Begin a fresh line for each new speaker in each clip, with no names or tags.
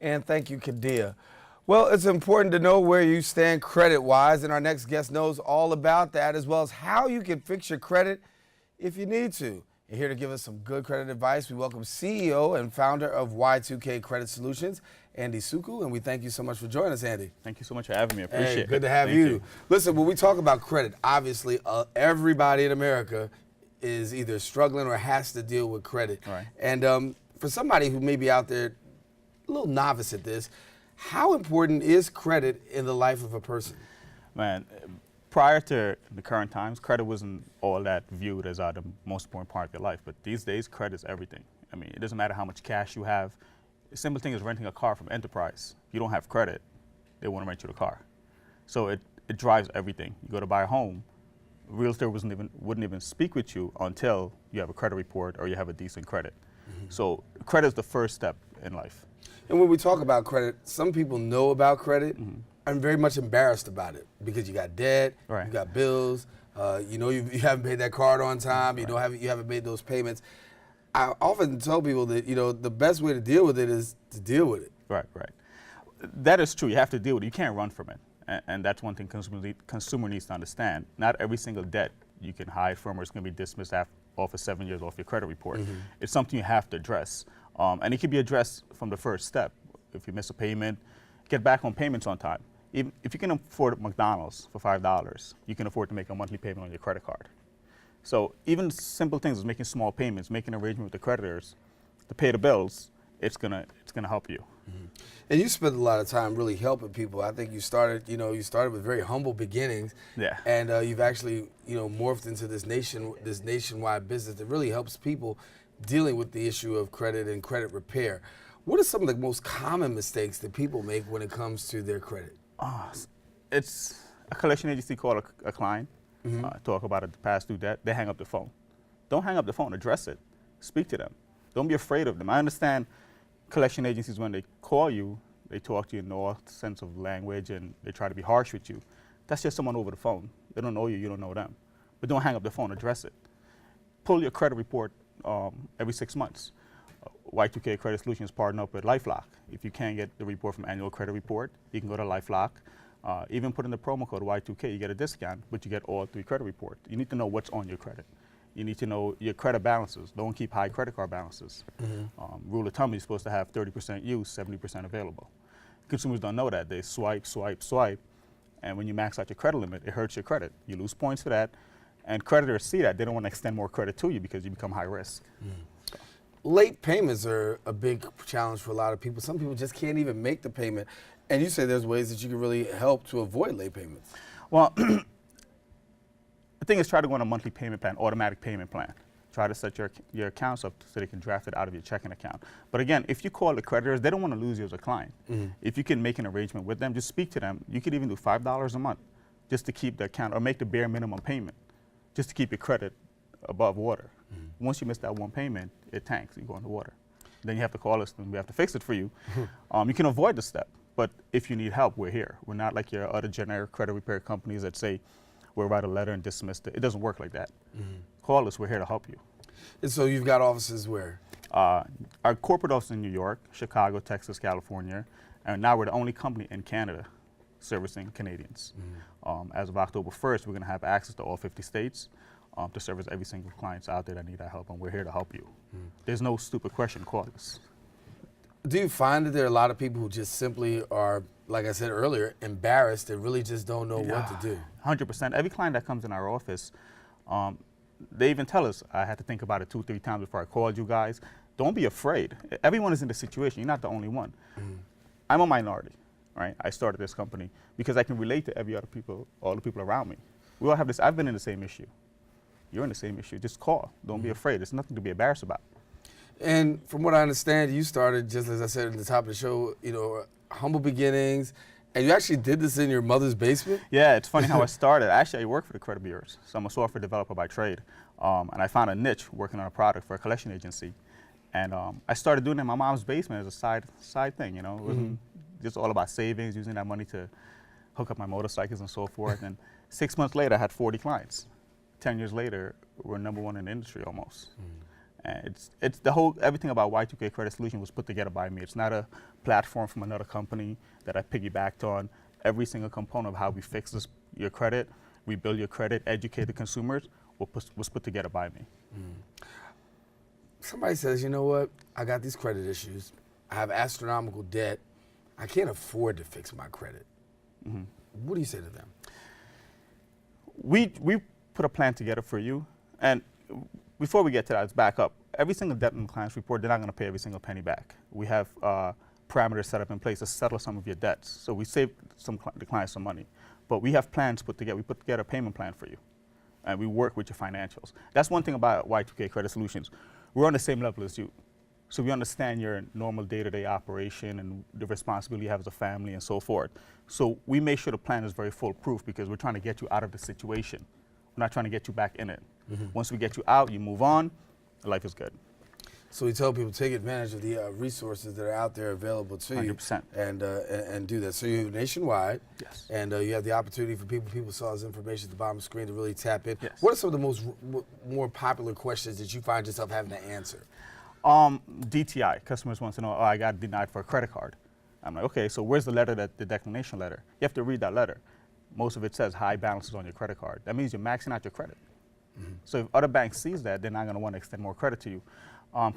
And thank you, Kadia. Well, it's important to know where you stand credit-wise, and our next guest knows all about that, as well as how you can fix your credit if you need to. And here to give us some good credit advice, we welcome CEO and founder of Y2K Credit Solutions, Andy Suku, and we thank you so much for joining us, Andy.
Thank you so much for having me. I appreciate it.
Good to have you. Listen, when we talk about credit, obviously everybody in America is either struggling or has to deal with credit.
Right.
And for somebody who may be out there a little novice at this, how important is credit in the life of a person?
Man, prior to the current times, credit wasn't all that viewed as the most important part of your life. But these days, credit is everything. I mean, it doesn't matter how much cash you have. The simple thing is renting a car from Enterprise. If you don't have credit, they want to rent you the car. So it drives everything. You go to buy a home, a realtor wouldn't even speak with you until you have a credit report or you have a decent credit. So credit is the first step in life.
And when we talk about credit, some people know about credit and very much embarrassed about it because you got debt,
Right.
you got bills, you know you haven't paid that card on time,
Right.
you haven't made those payments. I often tell people that the best way to deal with it is to deal with it.
Right, right. That is true. You have to deal with it. You can't run from it. And that's one thing consumer needs to understand. Not every single debt you can hide from or it's going to be dismissed off of 7 years off your credit report. It's something you have to address. And it can be addressed from the first step. If you miss a payment, get back on payments on time. Even if you can afford McDonald's for $5, you can afford to make a monthly payment on your credit card. So even simple things as making small payments, making an arrangement with the creditors to pay the bills, it's gonna help you.
And you spent a lot of time really helping people. I think you started with very humble beginnings.
Yeah.
And you've actually, morphed into this nationwide business that really helps people dealing with the issue of credit and credit repair. What are some of the most common mistakes that people make when it comes to their credit?
It's a collection agency called a client, talk about a past due debt, they hang up the phone. Don't hang up the phone, address it. Speak to them. Don't be afraid of them. I understand collection agencies, when they call you, they talk to you in all sense of language and they try to be harsh with you. That's just someone over the phone. They don't know you, you don't know them. But don't hang up the phone, address it. Pull your credit report every 6 months. Y2K Credit Solutions partner up with LifeLock. If you can't get the report from annual credit report, you can go to LifeLock. Even put in the promo code Y2K, you get a discount, but you get all 3 credit reports. You need to know what's on your credit. You need to know your credit balances. Don't keep high credit card balances. Rule of thumb, you're supposed to have 30% used, 70% available. Consumers don't know that. They swipe, swipe, swipe, and when you max out your credit limit, it hurts your credit. You lose points for that, and creditors see that. They don't want to extend more credit to you because you become high risk.
Late payments are a big challenge for a lot of people. Some people just can't even make the payment. And you say there's ways that you can really help to avoid late payments.
Well, the thing is, try to go on a monthly payment plan, automatic payment plan. Try to set your accounts up so they can draft it out of your checking account. But again, if you call the creditors, they don't want to lose you as a client. If you can make an arrangement with them, just speak to them. You could even do $5 a month just to keep the account, or make the bare minimum payment just to keep your credit above water. Once you miss that one payment, it tanks, you go underwater. Then you have to call us and we have to fix it for you. You can avoid the step, but if you need help, we're here. We're not like your other generic credit repair companies that say, we'll write a letter and dismiss it. It doesn't work like that. Call us, we're here to help you.
And so you've got offices where?
Our corporate office in New York, Chicago, Texas, California, and now we're the only company in Canada servicing Canadians. As of October 1st, we're gonna have access to all 50 states to service every single client out there that need our help, and we're here to help you. There's no stupid question, call us.
Do you find that there are a lot of people who just simply are, like I said earlier, embarrassed and really just don't know what to do?
100%. Every client that comes in our office, they even tell us, I had to think about it 2 or 3 times before I called you guys. Don't be afraid. Everyone is in the situation. You're not the only one. I'm a minority, right? I started this company because I can relate to all the people around me. We all have this. I've been in the same issue. You're in the same issue. Just call. Don't be afraid. There's nothing to be embarrassed about.
And from what I understand, you started, just as I said at the top of the show, humble beginnings, and you actually did this in your mother's basement?
Yeah, it's funny how I started. Actually, I work for the credit bureaus, so I'm a software developer by trade. And I found a niche working on a product for a collection agency. And I started doing it in my mom's basement as a side thing, It wasn't just all about savings, using that money to hook up my motorcycles and so forth. And 6 months later, I had 40 clients. 10 years later, we're #1 in the industry almost. And it's the whole, everything about Y2K Credit Solution was put together by me. It's not a platform from another company that I piggybacked on. Every single component of how we fix your credit, we build your credit, educate the consumers, was put together by me.
Somebody says, you know what, I got these credit issues. I have astronomical debt. I can't afford to fix my credit. What do you say to them?
We put a plan together for you. And before we get to that, let's back up. Every single debt in the client's report, they're not going to pay every single penny back. We have parameters set up in place to settle some of your debts. So we save the client some money. But we have plans put together. We put together a payment plan for you. And we work with your financials. That's one thing about Y2K Credit Solutions. We're on the same level as you. So we understand your normal day-to-day operation and the responsibility you have as a family and so forth. So we make sure the plan is very foolproof because we're trying to get you out of the situation. We're not trying to get you back in it. Once we get you out, you move on, life is good.
So we tell people take advantage of the resources that are out there available to
100%.
you and do that. So you're nationwide.
Yes.
And you have the opportunity for people saw this information at the bottom of the screen to really tap in.
Yes.
What are some of the more popular questions that you find yourself having to answer?
DTI, customers want to know, oh, I got denied for a credit card. I'm like, okay, so where's the letter, the declination letter? You have to read that letter. Most of it says high balances on your credit card. That means you're maxing out your credit. So if other banks sees that, they're not going to want to extend more credit to you.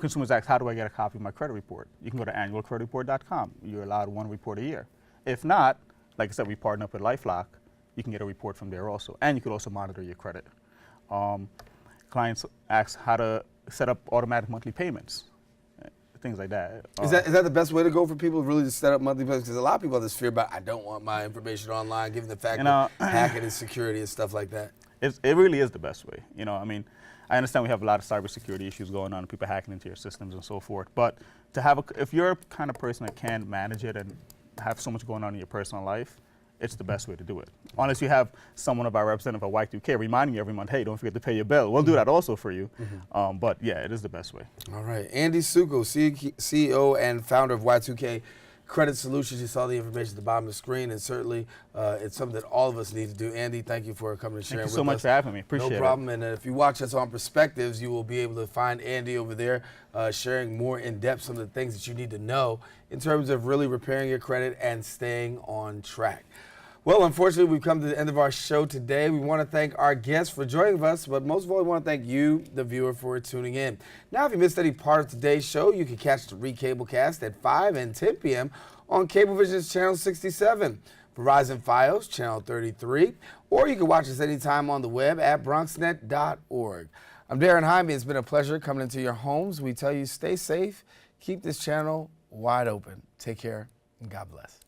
Consumers ask, how do I get a copy of my credit report? You can go to annualcreditreport.com. You're allowed one report a year. If not, like I said, we partner up with LifeLock. You can get a report from there also. And you could also monitor your credit. Clients ask how to set up automatic monthly payments, things like that.
Is that the best way to go for people, really to set up monthly payments? Because a lot of people have this fear about, I don't want my information online, given the fact of hacking and security and stuff like that.
It really is the best way. You know, I mean, I understand we have a lot of cybersecurity issues going on, people hacking into your systems and so forth. But to have, if you're a kind of person that can manage it and have so much going on in your personal life, it's the best way to do it. Unless you have someone of our representative at Y2K reminding you every month, hey, don't forget to pay your bill. We'll do that also for you. But yeah, it is the best way.
All right. Andy Suko, CEO and founder of Y2K Credit Solutions. You saw the information at the bottom of the screen, and certainly it's something that all of us need to do. Andy, thank you for coming and sharing with us.
Thank you so much for having me. Appreciate it.
No problem. And if you watch us on Perspectives, you will be able to find Andy over there sharing more in depth some of the things that you need to know in terms of really repairing your credit and staying on track. Well, unfortunately, we've come to the end of our show today. We want to thank our guests for joining us, but most of all, we want to thank you, the viewer, for tuning in. Now, if you missed any part of today's show, you can catch the Recablecast at 5 and 10 p.m. on Cablevision's Channel 67, Verizon Fios, Channel 33, or you can watch us anytime on the web at BronxNet.org. I'm Daren Jaime. It's been a pleasure coming into your homes. We tell you stay safe, keep this channel wide open. Take care, and God bless.